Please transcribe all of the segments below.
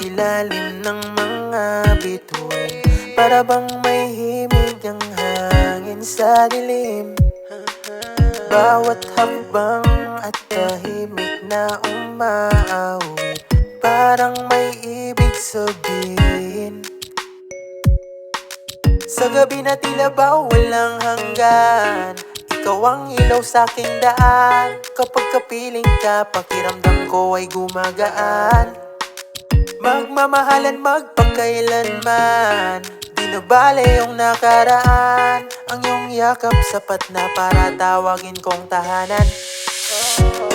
ilalim ng mga bituin, para bang may himig ang hangin sa dilim. Bawat hakbang at tahimik na umaawit, parang may ibig sabihin. Sa gabi na tila ba walang hanggan, ikaw ang ilaw sa aking daan. Kapag kapiling ka, pakiramdam ko ay gumagaan. Magmamahalan magpakailanman, di na bale yung nakaraan. Ang iyong yakap sapat na para tawagin kong tahanan.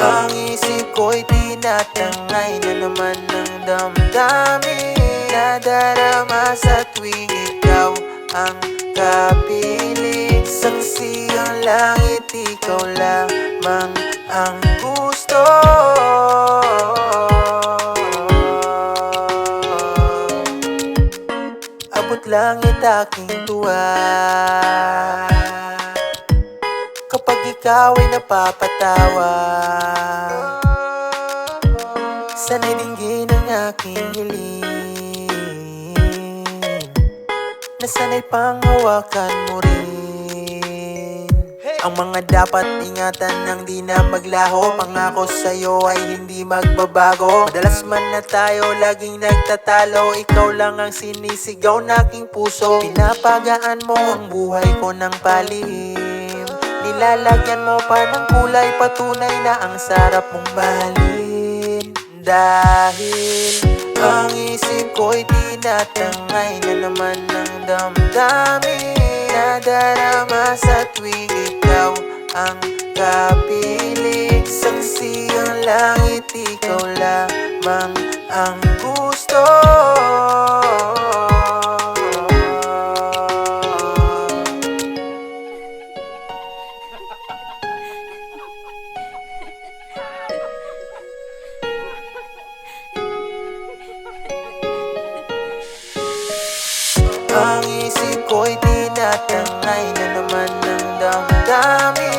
Ang isip ko'y tinatangay na naman ng damdamin, nadarama sa tuwing ikaw ang kapiling. Saksi ang langit, ikaw lamang ang gusto. Abot langit aking tuwa kapag ikaw ay napapatawa. Sana'y dinggin ang aking hiling, nasana'y panghawakan mo rin ang mga dapat ingatan nang di na maglaho. Pangako sa'yo ay hindi magbabago. Madalas man na tayo laging nagtatalo, ikaw lang ang sinisigaw na aking puso. Pinapagaan mo ang buhay ko ng palihim, nilalagyan mo pa ng kulay, patunay na ang sarap mong mahalin. Dahil ang isip ko'y tinatangay na naman ng damdamin, nadarama sa tuwing ikaw ang kapiling. Saksi ang langit, ikaw lamang ang gusto. Ang isip ko'y tinatangay na naman ng damdamin,